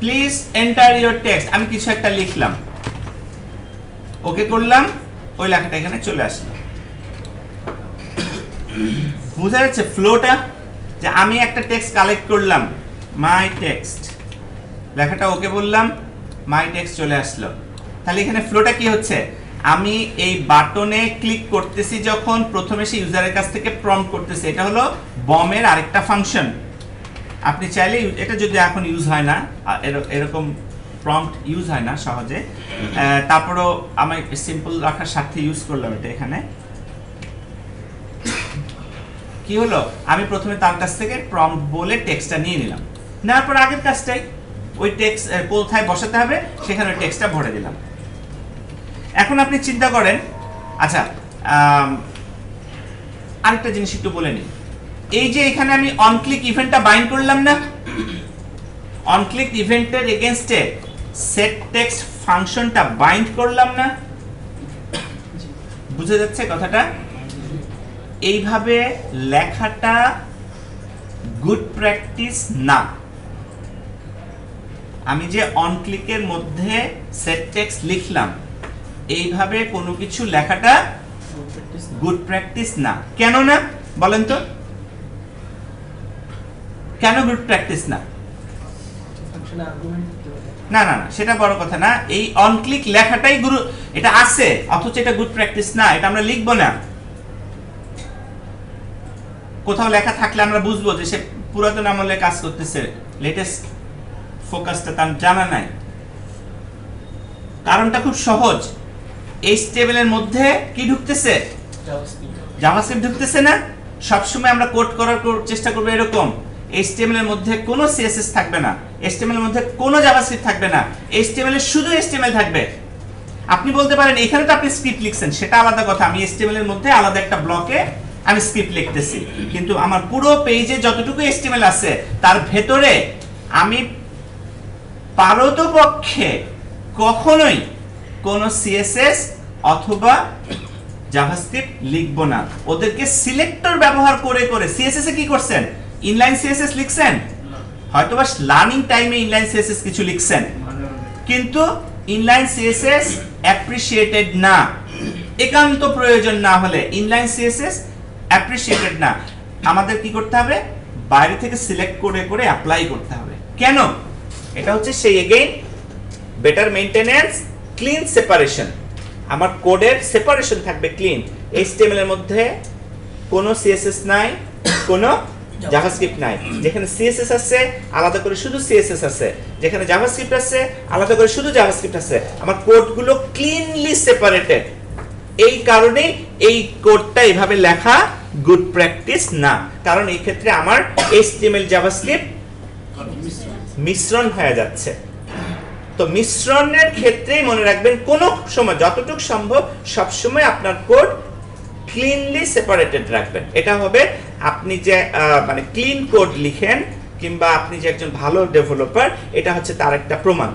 Please enter your text, আমি কিছু একটা লিখলাম, ওকে করলাম, ওই লেখাটা এখানে চলে আসলো। বুঝা যাচ্ছে ফ্লোটা? যে আমি একটা টেক্সট কালেক্ট করলাম, মাই টেক্সট, লেখাটা ওকে বললাম, মাই টেক্সট চলে আসলো। তাহলে এখানে ফ্লোটা কি হচ্ছে, আমি এই বাটনে ক্লিক করতেছি যখন, প্রথমে সেই ইউজারের কাছ থেকে প্রম্পট করতেছি, এটা হলো বমের আরেকটা ফাংশন। আপনি চাইলে এটা যদি এখন ইউজ হয় না, এরকম প্রম্পট ইউজ হয় না সহজে, তারপরও আমি সিম্পল রাখার সাথে ইউজ করলাম এটা। এখানে কি হলো, আমি প্রথমে তার কাছ থেকে প্রম্পট বলে টেক্সটটা নিয়ে নিলাম, নেওয়ার পর আগের কাজটাই, ওই টেক্সট কোথায় বসাতে হবে সেখানে ওই টেক্সটটা ভরে দিলাম। এখন আপনি চিন্তা করেন, আচ্ছা আরেকটা জিনিস একটু বলে নিই, এই যে এখানে আমি অন ক্লিক ইভেন্টটা বাইন্ড করলাম না, অন ক্লিক ইভেন্টের এগেইনস্টে সেট টেক্সট ফাংশনটা বাইন্ড করলাম না, বুঝা যাচ্ছে কথাটা? এইভাবে লেখাটা গুড প্র্যাকটিস না। আমি যে অন ক্লিকের মধ্যে সেট টেক্সট লিখলাম, এইভাবে কোনো কিছু লেখাটা গুড প্র্যাকটিস না। কেন না বলেন তো, কেন গুড প্র্যাকটিস না? না না না, সেটা বড় কথা না, এই অন ক্লিক লেখাটাই গুরু, এটা আছে অথচ এটা গুড প্র্যাকটিস না, এটা আমরা লিখবো না। কোথাও লেখা থাকলে আমরা বুঝবো যে সে পুরাতন আমলে কাজ করতেছে, লেটেস্ট ফোকাসটা তার জানা নাই। কারণটা খুব সহজ, HTML এর মধ্যে কি ঢুকতেছে? জাভাস্ক্রিপ্ট ঢুকতেছে না? সবসময় আমরা কোড করার চেষ্টা করবো এরকম, HTML এর মধ্যে কোনো CSS থাকবে না, HTML এর মধ্যে কোনো জাভাস্ক্রিপ্ট থাকবে না, HTML এর শুধু HTML থাকবে। আপনি বলতে পারেন এখানে তো আপনি স্ক্রিপ্ট লিখছেন, সেটা আলাদা কথা, আমি HTML এর মধ্যে আলাদা একটা ব্লকে আমি স্ক্রিপ্ট লিখতেছি, কিন্তু আমার পুরো পেজে যতটুকু HTML আছে তার ভেতরে আমি পারতপক্ষে কখনোই কোনো CSS অথবা জাভাস্ক্রিপ্ট লিখব না। ওদেরকে সিলেক্টর ব্যবহার করে করে, CSS এ কি করছেন? ইনলাইন CSS লিখছেন, হয়তোবা লার্নিং টাইমে ইনলাইন CSS কিছু লিখছেন, কিন্তু ইনলাইন CSS অ্যাপ্রিশিয়েটেড না। একান্ত প্রয়োজন না হলে ইনলাইন CSS অ্যাপ্রিশিয়েটেড না। আমাদের কি করতে হবে? বাইরে থেকে সিলেক্ট করে করে অ্যাপ্লাই করতে হবে। কেন? এটা হচ্ছে সেই again better maintenance, clean separation. আমার কোডের সেপারেশন থাকবে ক্লিন। HTML এর মধ্যে কোনো CSS নাই, কোনো জাভাস্ক্রিপ্ট নাই। যেখানে CSS আছে আলাদা করে শুধু CSS আছে, যেখানে জাভাস্ক্রিপ্ট আছে আলাদা করে শুধু জাভাস্ক্রিপ্ট আছে। আমার কোডগুলো ক্লিনলি সেপারেটেড। এই কারণে এই কোডটা এইভাবে লেখা গুড প্র্যাকটিস না, কারণ এই ক্ষেত্রে আমার HTML জাভাস্ক্রিপ্ট মিশ্রণ হয়ে যাচ্ছে। তো মিশ্রণের ক্ষেত্রেই মনে রাখবেন, কোন সময় যতটুকু সম্ভব সবসময় আপনার কোড ক্লিনলি সেপারেটেড রাখবেন। এটা হবে আপনি যে মানে ক্লিন কোড লিখেন, কিংবা আপনি যে একজন ভালো ডেভেলপার, এটা হচ্ছে তার একটা প্রমাণ।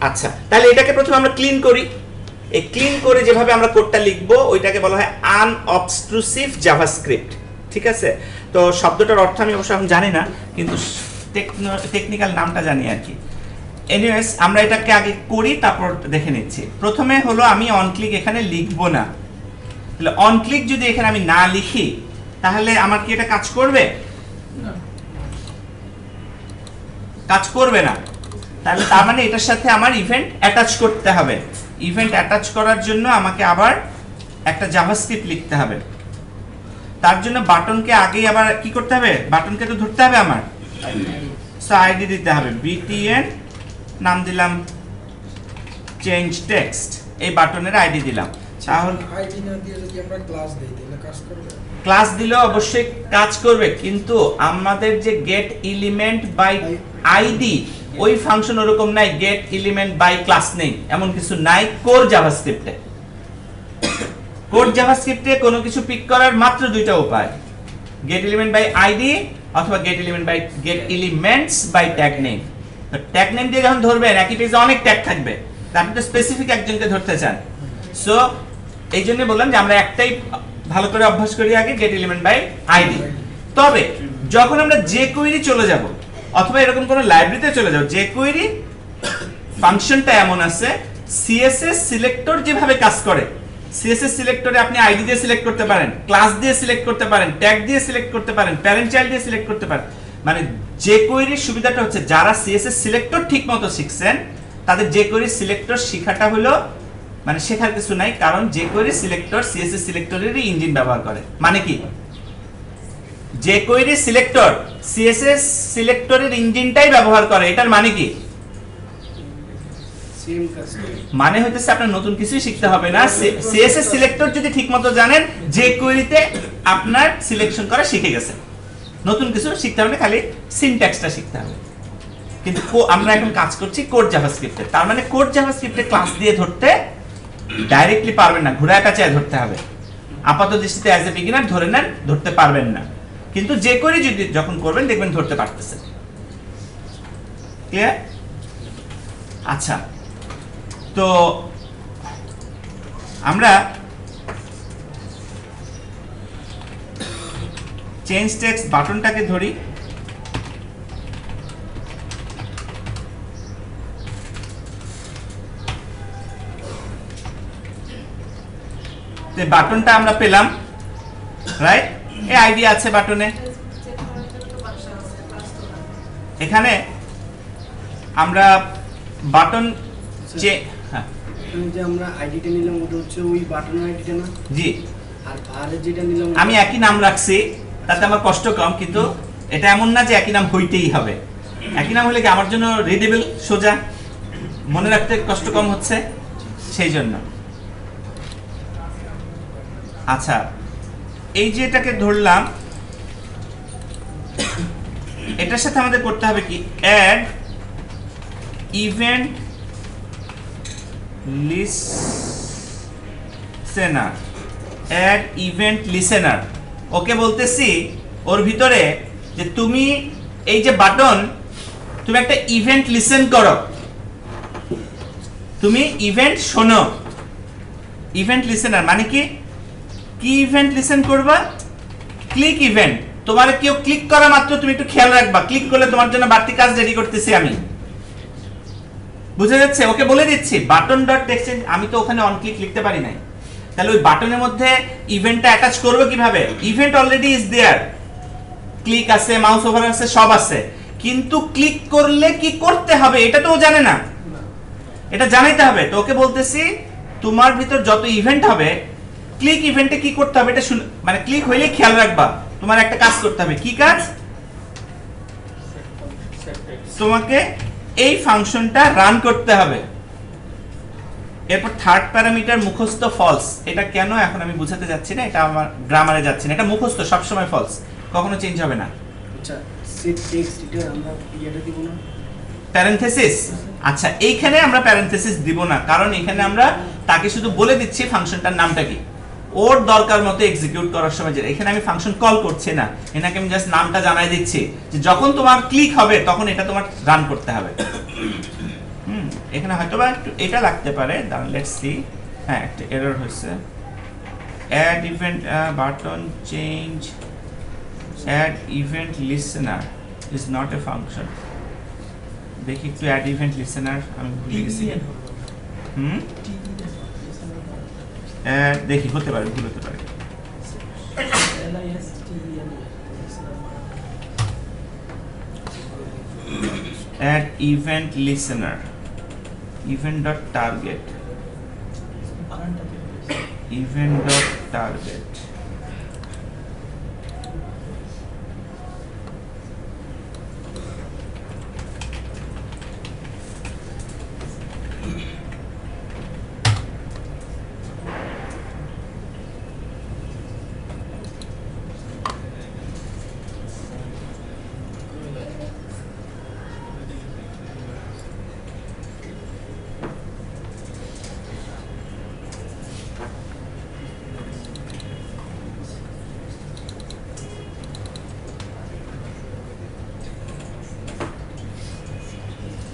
আচ্ছা, তাহলে এটাকে প্রথমে আমরা ক্লিন করি। এই ক্লিন করে যেভাবে আমরা কোডটা লিখবো ওইটাকে বলা হয় আনঅবস্ট্রুসিভ জাভাস্ক্রিপ্ট। ঠিক আছে? তো শব্দটার অর্থ আমি অবশ্য এখন জানি না, কিন্তু টেকনিক্যাল নামটা জানি আর কি। এনিওয়েজ, আমরা এটাকে আগে করি, তারপর দেখে নিচ্ছি। প্রথমে হলো আমি অন ক্লিক এখানে লিখবো না। তাহলে অন ক্লিক যদি এখানে আমি না লিখি, তাহলে আমার কি এটা কাজ করবে? কাজ করবে না। তাহলে তার মানে এটার সাথে আমার ইভেন্ট অ্যাটাচ করতে হবে। ইভেন্ট অ্যাটাচ করার জন্য আমাকে আবার একটা জাভাস্ক্রিপ্ট লিখতে হবে। তার জন্য বাটনকে আগেই আবার কি করতে হবে? বাটনকে তো ধরতে হবে আমার, সো আইডি দিতে হবে। btn নাম দিলাম চেঞ্জ টেক্সট, এই বাটনের আইডি দিলাম। তাহলে আইডি না দিয়ে যদি আমরা ক্লাস দেই তাহলে কাজ করবে? ক্লাস দিলেও অবশ্যই কাজ করবে, কিন্তু আমাদের যে গেট এলিমেন্ট বাই আইডি, ওই ফাংশন ওরকম নাই। গেট এলিমেন্ট বাই ক্লাস নেই, এমন কিছু নাই কোর জাভাস্ক্রিপ্টে। কোর জাভাস্ক্রিপ্টে কোনো কিছু পিক করার মাত্র দুইটা উপায়, গেট এলিমেন্ট বাই আইডি অথবা get elements by tag name. তো ট্যাগ নেম দিয়ে যখন ধরবেন, একই পেজে অনেক ট্যাগ থাকবে, আপনি তো স্পেসিফিক একজনকে ধরতে চান। সো এই জন্য বললাম যে আমরা একটাই ভালো করে অভ্যাস করি, আগে গেট এলিমেন্ট বাই আইডি। তবে যখন আমরা যে কোয়েরি চলে যাব, অথবা এরকম কোন লাইব্রেরিতে চলে যাও, jQuery ফাংশনটা এমন আছে, সিএসএস সিলেক্টর যেভাবে কাজ করে, সিএসএস সিলেক্টরে আপনি আইডি দিয়ে সিলেক্ট করতে পারেন, ক্লাস দিয়ে সিলেক্ট করতে পারেন, ট্যাগ দিয়ে সিলেক্ট করতে পারেন, প্যারেন্ট চাইল্ড দিয়ে সিলেক্ট করতে পারেন। মানে jQuery এর সুবিধাটা হচ্ছে যারা সিএসএস সিলেক্টর ঠিকমতো শিখছেন তাদের jQuery সিলেক্টর শেখাটা হলো মানে শেখার কিছু নাই, কারণ jQuery সিলেক্টর সিএসএস সিলেক্টরেরই ইঞ্জিন ব্যবহার করে। মানে কি jQuery সিলেক্টর সিএসএস সিলেক্টরের ইঞ্জিনটাই ব্যবহার করে, এটার মানে কি? সেম কাজ করে। মানে হইতেছে আপনার নতুন কিছুই শিখতে হবে না, সিএসএস সিলেক্টর যদি ঠিকমতো জানেন jQuery তে আপনার সিলেকশন করা শিখে গেছেন, নতুন কিছু শিখতে হবে না, খালি সিনট্যাক্সটা শিখতে হবে। কিন্তু আমরা এখন কাজ করছি কোড জাভাস্ক্রিপ্টে, তার মানে কোড জাভাস্ক্রিপ্টে ক্লাস দিয়ে ধরতে ডাইরেক্টলি পারবেন না, ঘোড়া পেঁচায় ধরতে হবে। আপাত দৃষ্টিতে অ্যাজ এ বিগিনার ধরে নেন, ধরতে পারবেন না, কিন্তু jQuery যদি যখন করবেন দেখবেন ধরতে পারতেছেন। ক্লিয়ার? আচ্ছা, তো আমরা চেঞ্জ টেক্সট বাটনটাকে ধরি। বাটনটা আমরা পেলাম, রাইট? এই আইডিয়া আছে বাটনে। এখানে আমরা বাটন যে যে আমরা আইডিটা নিলাম ওটা হচ্ছে ওই বাটনের আইডিটা না? জি, আর যেটা নিলাম আমি একই নাম রাখছি, তাতে আমার কষ্ট কম, কিন্তু এটা এমন না যে একই নাম হইতেই হবে। একই নাম হলে কি আমার জন্য রিডেবল, সোজা মনে রাখতে কষ্ট কম হচ্ছে, সেই জন্য। আচ্ছা, এই যে এটাকে ধরলাম, এটার সাথে আমাদের করতে হবে কি, add event listener, add event listener. Okay বলতেছি ওর ভিতরে যে তুমি এই যে বাটন, তুমি একটা ইভেন্ট লিসেন করো, তুমি ইভেন্ট শোনো। ইভেন্ট লিসেনার মানে কি? কি ইভেন্ট লিসেন করবা? Click event. তোমার কেউ ক্লিক করা মাত্র তুমি একটু খেয়াল রাখবা, ক্লিক করলে তোমার জন্য বাড়তি কাজ রেডি করতেছি আমি। বুঝা যাচ্ছে? ওকে বলে দিচ্ছি বাটন ডট টেক্সট, আমি তো ওখানে অন ক্লিক লিখতে পারি নাই, তাহলে ওই বাটনের মধ্যে ইভেন্টটা অ্যাটাচ করব কিভাবে? Event already is there, click আছে, মাউস ওভার আছে, সব আছে, কিন্তু ক্লিক করলে কি করতে হবে এটা তো ও জানে না, এটা জানাইতে হবে। তো ওকে বলতেছি তোমার ভিতর যত ইভেন্ট হবে, ক্লিক ইভেন্টে কি করতে হবে এটা মানে ক্লিক হইলে খেয়াল রাখবা, তোমার একটা কাজ করতে হবে। কি কাজ? তোমাকে এই ফাংশনটা রান করতে হবে। এরপর থার্ড প্যারামিটার মুখস্থ ফলস। এটা কেন এখন আমি বুঝাতে যাচ্ছি না, এটা আমার গ্রামারে যাচ্ছে না, এটা মুখস্থ সবসময় ফলস, কখনো চেঞ্জ হবে না। আচ্ছা, সেট টেক্সট এটা আমরা এটা দিব না, প্যারেনথেসিস। আচ্ছা, এইখানে আমরা প্যারেনথেসিস দিব না, কারণ এখানে আমরা তাকে শুধু বলে দিচ্ছি ফাংশনটার নামটা কি, ওর দরকার মতো এক্সিকিউট করার সময়। যে এখানে আমি ফাংশন কল করছি না, এনাকে আমি জাস্ট নামটা জানাই দিচ্ছি যে যখন তোমার ক্লিক হবে তখন এটা তোমার রান করতে হবে। এখানে হয়তো বা একটু এটা লাগতে পারে, দাঁড়ান লেটস সি। হ্যাঁ, একটা এরর হয়েছে। Add event button change, add event listener is not a function. দেখি একটু অ্যাড ইভেন্ট লিসেনার, আমি ভুলে গেছি। দেখি হতে পারে, ভুল হতে পারে। Add event listener, event dot target, event dot target,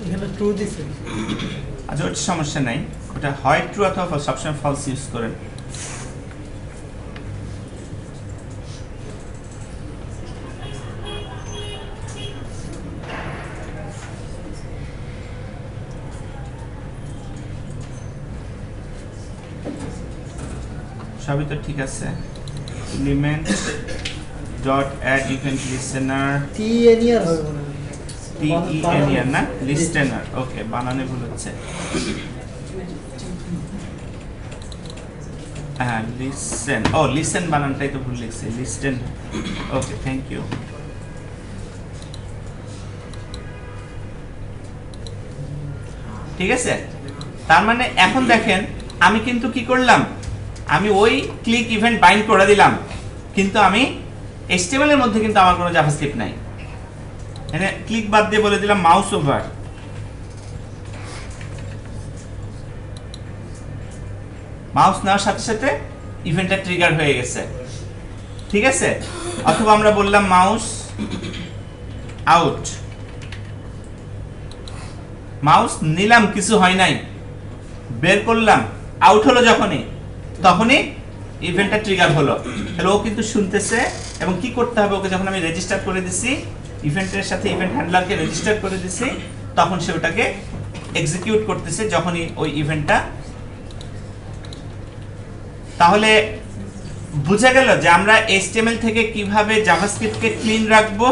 এখানে ট্রু দিছে। আচ্ছা, ওটা সমস্যা নাই, ওটা হয় ট্রু অথবা ফলস, সবসময় ফলস ইউজ করেন। সবই তো ঠিক আছে। Element dot add event listener, TNR হবে মনে হয়। TENER না, লিস্টেনার। ওকে, বানানে ভুল হচ্ছে। হ্যাঁ, লিসেন, ও লিসেন বানানটাই তো ভুল লিখছি, লিস্টেন। Okay, thank you. ঠিক আছে, তার মানে এখন দেখেন আমি কিন্তু কি করলাম, আমি ওই ক্লিক ইভেন্ট বাইন্ড করে দিলাম, কিন্তু আমি HTML এর মধ্যে কিন্তু আমার কোনো জাভাস্ক্রিপ্ট নাই। এখানে ক্লিক বাদ দিয়ে বলে দিলাম মাউস ওভার, মাউস নেওয়ার সাথে সাথে ইভেন্টটা ট্রিগার হয়ে গেছে। ঠিক আছে, অথবা আমরা বললাম মাউস আউট, মাউস নিলাম কিছু হয় নাই, বের করলাম, আউট হলো যখনই, তখনই ইভেন্টটা ট্রিগার হলো। তাহলে ও কিন্তু শুনতেছে, এবং কি করতে হবে, ওকে যখন আমি রেজিস্টার করে দিছি, ইভেন্টের সাথে ইভেন্ট হ্যান্ডলারকে রেজিস্টার করে দিছি, তখন সে ওটাকে এক্সিকিউট করতেছে যখনই ওই ইভেন্টটা। তাহলে বুঝা গেল যে আমরা HTML থেকে কিভাবে জাভাস্ক্রিপ্টকে ক্লিন রাখবো।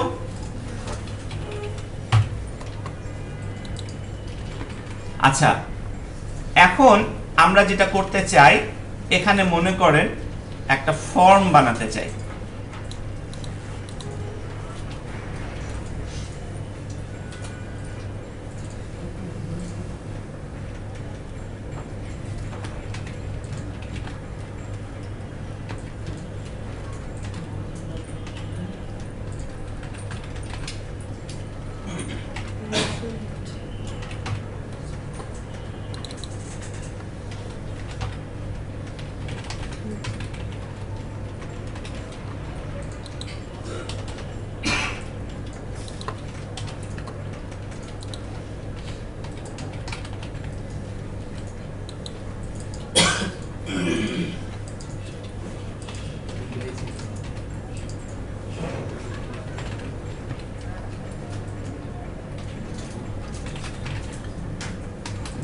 আচ্ছা, এখন আমরা যেটা করতে চাই, এখানে মনে করেন একটা ফর্ম বানাতে চাই।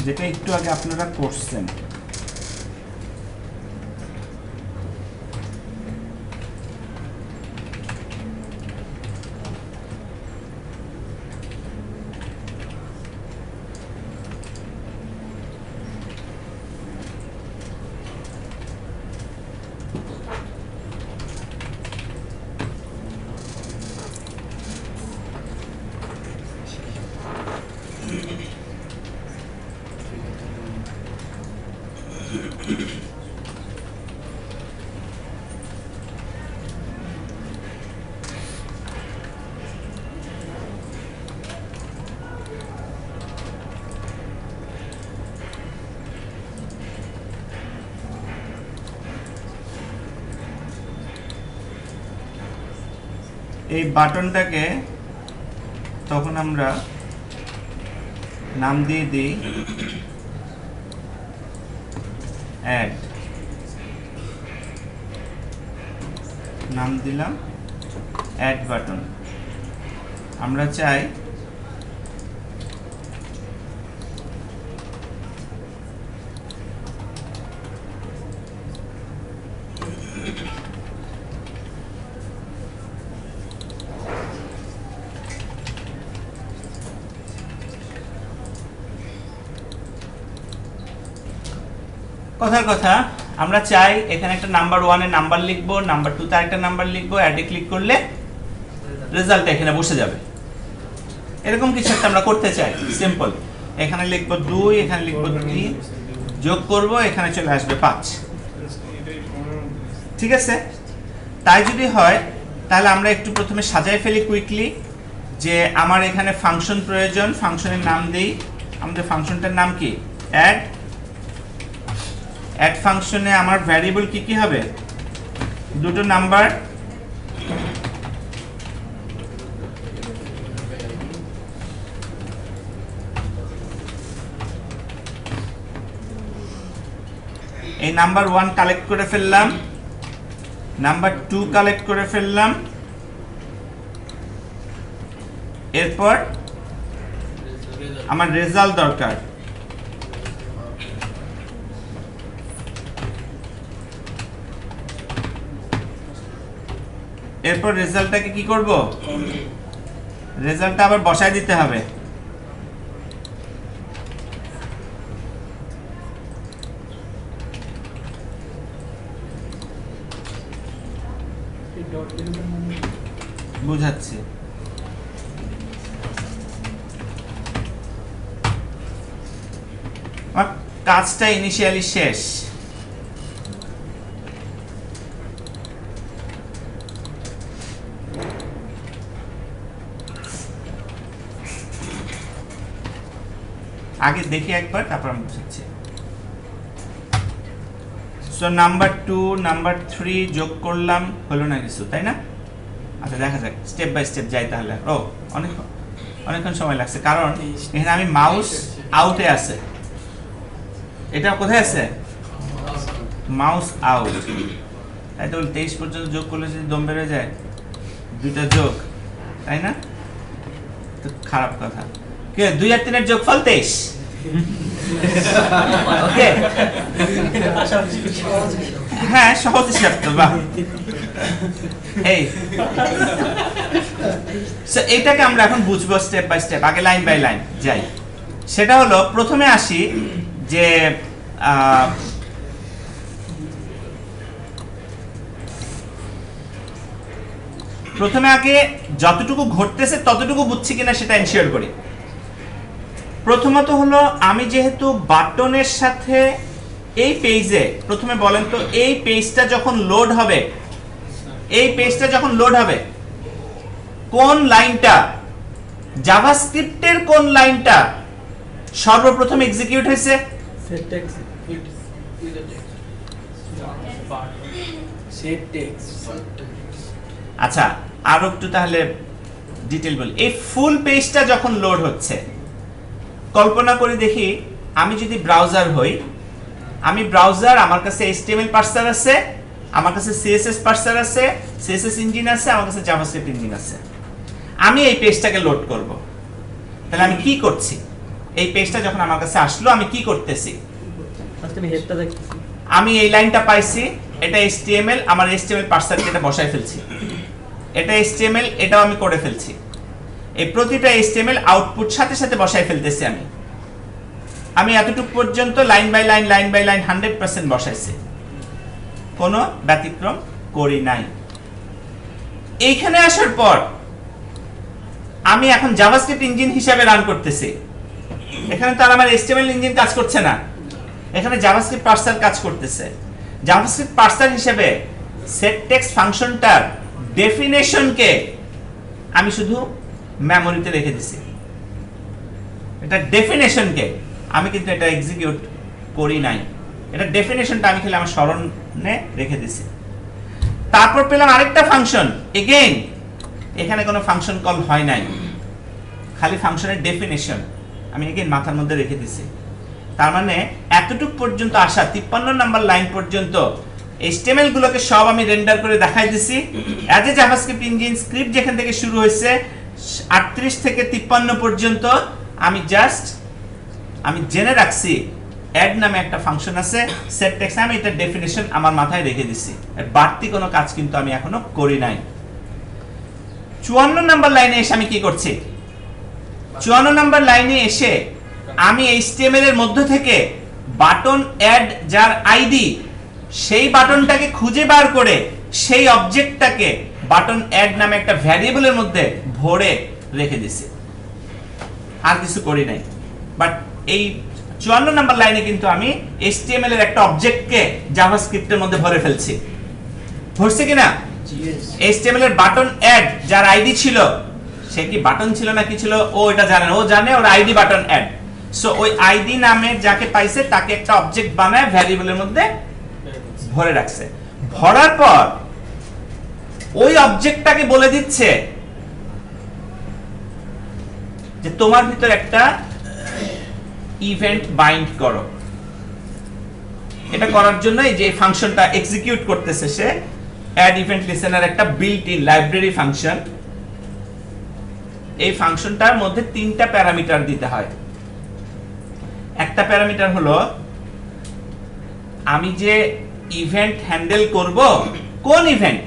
যেটা একটু আগে আপনারা করছেন। এই বাটনটাকে তখন আমরা নাম দিয়ে দিই অ্যাড, নাম দিলাম অ্যাড বাটন। আমরা চাই কথার কথা, আমরা চাই এখানে একটা নাম্বার 1 এর নাম্বার লিখবো, নাম্বার 2 তে আরেকটা নাম্বার লিখবো, অ্যাডে ক্লিক করলে রেজাল্ট এখানে বসে যাবে। এরকম কিছু একটা আমরা করতে চাই, সিম্পল। এখানে লিখবো 2, এখানে লিখবো 3, যোগ করব, এখানে চলে আসবে 5। ঠিক আছে, তাই যদি হয় তাহলে আমরা একটু প্রথমে সাজায় ফেলি কুইকলি, যে আমার এখানে ফাংশন প্রয়োজন, ফাংশনের নাম দেই। আমাদের ফাংশনটার নাম কি? অ্যাড। অ্যাড ফাংশনে আমার ভ্যারিয়েবল কি কি হবে? দুটো নাম্বার, এই নাম্বার 1 কালেক্ট করে ফেললাম, নাম্বার 2 কালেক্ট করে ফেললাম, এরপর আমার রেজাল্ট দরকার। এরপর রেজাল্টটাকে কি করব, রেজাল্টটা আবার বসায় দিতে হবে। বুঝাচ্ছি। আমার কাজটা ইনিশিয়ালি শেষ। আগে দেখি একবার, তারপর আমি বুঝাচ্ছি। সো নাম্বার 2 নাম্বার 3 যোগ করলাম, হলো না কিছু, তাই না? আচ্ছা দেখা যাক, স্টেপ বাই স্টেপ যাই তাহলে। ও অনেকক্ষণ সময় লাগছে, কারণ এখানে আমি মাউস আউটে আছে। এটা কোথায় আছে? Mouse out. তাই তো 23 পর্যন্ত যোগ করলে যদি দম বেড়ে যায়, দুইটা যোগ, তাই না? তো খারাপ কথা। কে 2 আর 3 এর যোগফল 23? ওকে, হ্যাঁ সহজ হিসাব তো। বাহ, এই সো এটাকে আমরা এখন বুঝবো স্টেপ বাই স্টেপ। আগে লাইন বাই লাইন যাই। সেটা হলো, প্রথমে আসি যে প্রথমে আগে যতটুকু ঘটতেছে ততটুকু বুঝছি কিনা সেটা এনশিওর করি। প্রথমত হলো, আমি যেহেতু বাটনের সাথে এই পেজে, প্রথমে বলেন তো এই পেজটা যখন লোড হবে, এই পেজটা যখন লোড হবে, কোন লাইনটা, জাভাস্ক্রিপ্টের কোন লাইনটা সর্বপ্রথম এক্সিকিউট হয়েছে? আচ্ছা আরো একটু তাহলে ডিটেইল বলি। এই ফুল পেজটা যখন লোড হচ্ছে, কল্পনা করে দেখি আমি যদি ব্রাউজার হই, আমি ব্রাউজার, আমার কাছে HTML পার্সার আছে, আমার কাছে CSS পার্সার আছে, CSS ইঞ্জিন আছে, আমার কাছে জাভাস্ক্রিপ্ট ইঞ্জিন আছে। আমি এই পেজটাকে লোড করব, তাহলে আমি কি করছি? এই পেজটা যখন আমার কাছে আসলো, আমি কি করতেছি? আমি এই লাইনটা পাইছি, এটা HTML, আমার HTML পার্সারকে এটা বসায় ফেলছি। এটা HTML, এটাও আমি করে ফেলছি। এই প্রতিটা HTML আউটপুট সাথে সাথে বসায় ফেলতেছি। আমি এতটুকু পর্যন্ত লাইন বাই লাইন 100% বসাইছি, কোনো ব্যতিক্রম করি নাই। এইখানে আসার পর আমি এখন জাভাস্ক্রিপ্ট ইঞ্জিন হিসেবে রান করতেছি। এখানে তো আর আমার HTML ইঞ্জিন কাজ করছে না, এখানে জাভাস্ক্রিপ্ট পার্সার কাজ করতেছে। জাভাস্ক্রিপ্ট পার্সার হিসেবে সেটটেক্সট ফাংশনটার ডেফিনেশনকে আমি শুধু মেমোরিতে রেখে দিছি। এটা ডেফিনেশনকে আমি কিন্তু এটা এক্সিকিউট করি নাই, এটা ডেফিনেশনটা আমি খালি আমার স্মরণে রেখে দিছি। তারপর পেলাম আরেকটা ফাংশন, এগেইন এখানে কোনো ফাংশন কল হয় নাই, খালি ফাংশনের ডেফিনেশন আমি এগেইন মাথার মধ্যে রেখে দিছি। তার মানে এতটুক পর্যন্ত আসা, 53 নাম্বার লাইন পর্যন্ত HTML গুলোকে সব আমি রেন্ডার করে দেখাই দিছি। As a JavaScript engine script যেখান থেকে শুরু হয়েছে 38 থেকে 53 পর্যন্ত আমি জেনে রাখছি অ্যাড নামে একটা ফাংশন আছে, সেট টেক্সট, আমি এটা ডেফিনিশন আমার মাথায় রেখে দিছি। এর বাড়তি কোনো কাজ কিন্তু আমি এখনো করি নাই। 54 নাম্বার লাইনে এসে আমি কি করছি? 54 নাম্বার লাইনে এসে আমি HTML এর মধ্য থেকে বাটন অ্যাড যার আইডি, সেই বাটনটাকে খুঁজে বার করে সেই অবজেক্টটাকে বাটন অ্যাড নামে একটা ভ্যারিয়েবলের মধ্যে ভরে রেখে দিছি, আর কিছু করি নাই। বাট এই 54 নাম্বার লাইনে কিন্তু আমি HTML এর একটা অবজেক্টকে জাভাস্ক্রিপ্টের মধ্যে ভরে ফেলছি। ভরছে কিনা? HTML এর বাটন অ্যাড যার আইডি ছিল, সে কি বাটন ছিল না কি ছিল ও এটা জানে না, ও জানে ওর আইডি বাটন অ্যাড। সো ওই আইডি নামে যাকে পাইছে তাকে একটা অবজেক্ট বানায় ভ্যারিয়েবলের মধ্যে ভরে রাখছে। ভরার পর ওই অবজেক্টটাকে বলে দিচ্ছে যে তোমার ভিতর একটা ইভেন্ট বাইন্ড করো। এটা করার জন্য এই যে ফাংশনটা এক্সিকিউট করতেছে সে, অ্যাড ইভেন্ট লিসেনার একটা বিল্ট ইন লাইব্রেরি ফাংশন। এই ফাংশনটার মধ্যে 3টা প্যারামিটার দিতে হয়। একটা প্যারামিটার হলো আমি যে ইভেন্ট হ্যান্ডেল করব, কোন ইভেন্ট,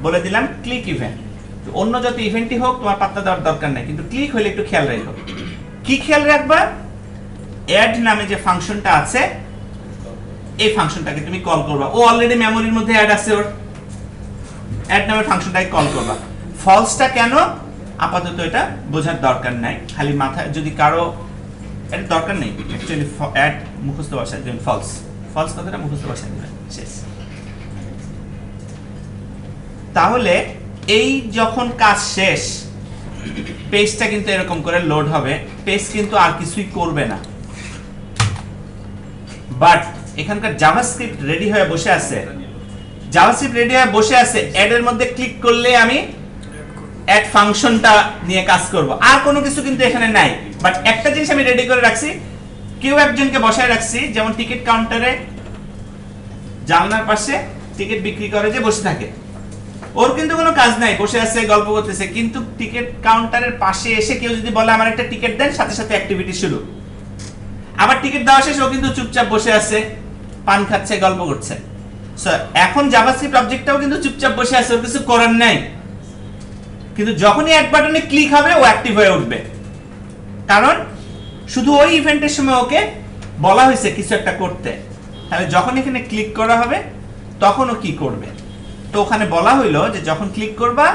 বলে দিলাম ক্লিক ইভেন্ট। অন্য যত ইভেন্টই হোক তোমার পাত্তা দেওয়ার দরকার নাই, কিন্তু ক্লিক হলে একটু খেয়াল রাখো। কি খেয়াল রাখবা? অ্যাড নামে যে ফাংশনটা আছে এই ফাংশনটাকে তুমি কল করবা। ও অলরেডি মেমোরির মধ্যে অ্যাড আছে, ওর অ্যাড নামের ফাংশনটাকে কল করবা। ফলসটা কেন আপাতত এটা বোঝার দরকার নাই, খালি মাথায় যদি কারো এটা দরকার নেই অ্যাকচুয়ালি অ্যাড মুখস্থ বসায় দিবেন, ফলস ফলস কথাটা মুখস্থ বসায় দিবেন, শেষ। তাহলে এই যখন কাজ শেষ পেজটা কিন্তু এরকম করে লোড হবে, পেজ কিন্তু আর কিছুই করবে না। বাট এখানকার জাভাস্ক্রিপ্ট রেডি হয়ে বসে আছে, জাভাস্ক্রিপ্ট রেডি হয়ে বসে আছে, অ্যাড এর মধ্যে ক্লিক করলে আমি অ্যাড ফাংশনটা নিয়ে কাজ করব, আর কোনো কিছু কিন্তু এখানে নাই। বাট একটা জিনিস আমি রেডি করে রাখছি, কেউ একজনকে বসায় রাখছি, যেমন টিকিট কাউন্টারে জানলার পাশে টিকিট বিক্রি করে যে বসে থাকে, ওর কিন্তু কোনো কাজ নাই, বসে আছে গল্প করতেছে, কিন্তু টিকিট কাউন্টারের পাশে এসে কেউ যদি বলে আমার একটা টিকিট দেন, সাথে সাথে অ্যাক্টিভিটি শুরু। আবার টিকিট দেওয়া শেষ, ও কিন্তু চুপচাপ বসে আছে, পান খাচ্ছে, গল্প করছে। সো এখন জাভাস্ক্রিপ্ট অবজেক্টটাও কিন্তু চুপচাপ বসে আছে, ওর কিছু করার নাই, কিন্তু যখনই অ্যাড বাটনে ক্লিক হবে ও অ্যাক্টিভ হয়ে উঠবে, কারণ শুধু ওই ইভেন্টের সময় ওকে বলা হয়েছে কিছু একটা করতে। তাহলে যখন এখানে ক্লিক করা হবে তখন ও কি করবে? তো ওখানে বলা হইলো যে যখন ক্লিক করবা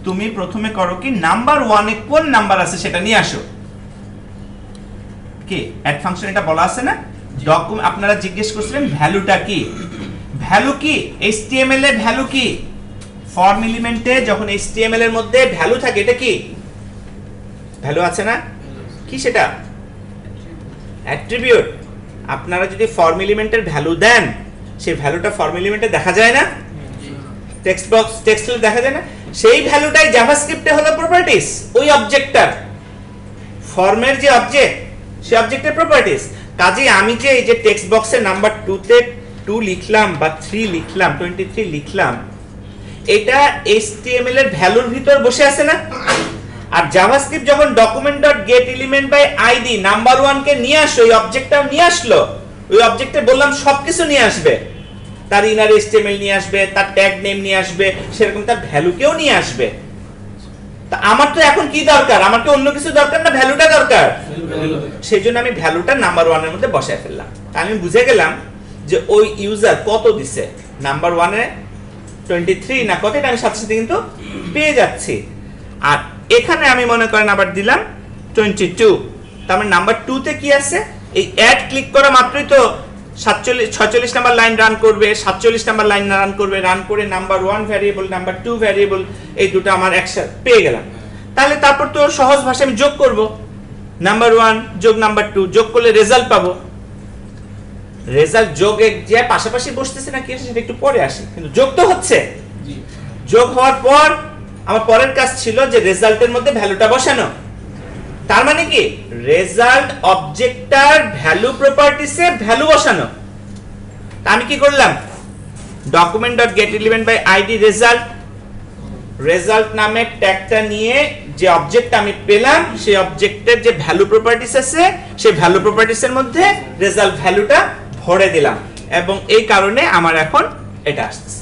তুমি প্রথমে করো কি, নাম্বার 1 এ কোন নাম্বার আছে সেটা নিয়ে আসো। কি অ্যাড ফাংশন এটা বলা আছে না? ডকুমেন্ট আপনারা জিজ্ঞেস করছিলেন ভ্যালুটা কি, ভ্যালু কি HTML এ ভ্যালু কি? ফর্ম এলিমেন্টে যখন HTML এর মধ্যে ভ্যালু থাকে, এটা কি ভ্যালু আছে না? কি সেটা? অ্যাট্রিবিউট। আপনারা যদি ফর্ম এলিমেন্টের ভ্যালু দেন, সেই ভ্যালুটা ফর্ম এলিমেন্টে দেখা যায় না? টেক্সট বক্স টেক্সটে দেখা যায় না? সেই ভ্যালুটাই জাভাস্ক্রিপ্টে হলো প্রপার্টিজ, ওই অবজেক্টটার, ফর্মের যে অবজেক্ট সেই অবজেক্টের প্রপার্টিজ। কাজেই আমি যে এই যে টেক্সট বক্সের নাম্বার 2 তে 2 লিখলাম বা 3 লিখলাম, 23 লিখলাম, এটা HTML এর ভ্যালুর ভিতর বসে আছে না? আর জাভাস্ক্রিপ্ট যখন document.getElementById নাম্বার 1 কে নিয়ে আসলো, ওই অবজেক্টটাও নিয়ে আসলো, ওই অবজেক্টে বললাম সবকিছু নিয়ে আসবে, তার ইনার HTML নিয়ে আসবে, তার ট্যাগ নেম নিয়ে আসবে, সেরকম তার ভ্যালুকেও নিয়ে আসবে। তা আমার তো এখন কি দরকার? আমার কি অন্য কিছু দরকার না ভ্যালুটা দরকার? সেইজন্য আমি ভ্যালুটা নাম্বার 1 এর মধ্যে বসায় ফেললাম। তা আমি বুঝে গেলাম যে ওই ইউজার কত দিছে, নাম্বার 1 এ 23 না কত, এটা আমি সাথে সাথে কিন্তু পেয়ে যাচ্ছি। আর এখানে আমি মনে করেন আবার দিলাম 22, তার মানে নাম্বার 2 তে কি আছে? এই অ্যাড ক্লিক করা মাত্রই তো 46 নাম্বার লাইন রান করবে, 47 নাম্বার লাইন রান করবে, রান করে নাম্বার 1 ভ্যারিয়েবল, নাম্বার 2 ভ্যারিয়েবল, এই দুটো আমার একসাথে পেয়ে গেলাম। তাহলে তারপর তো সহজ ভাষায় আমি যোগ করব, নাম্বার 1 যোগ নাম্বার 2 যোগ করলে রেজাল্ট পাবো। রেজাল্ট যোগে যে পাশাপাশি বসতেছে না কি সেটা একটু পরে আসি, কিন্তু যোগ তো হচ্ছে। যোগ হওয়ার পর আমার পরের কাজ ছিল যে রেজাল্টের মধ্যে ভ্যালুটা বসানো। তার মানে কি রেজাল্ট অবজেক্টটার ভ্যালু প্রপার্টিসে ভ্যালু বসানো। তা আমি কি করলাম, document.getElementById রেজাল্ট, রেজাল্ট নামে ট্যাগটা নিয়ে যে অবজেক্ট আমি পেলাম, সেই অবজেক্টের যে ভ্যালু প্রপার্টিস আছে, সেই ভ্যালু প্রপার্টিসের মধ্যে রেজাল্ট ভ্যালুটা ভরে দিলাম, এবং এই কারণে আমার এখন এটা আসছে।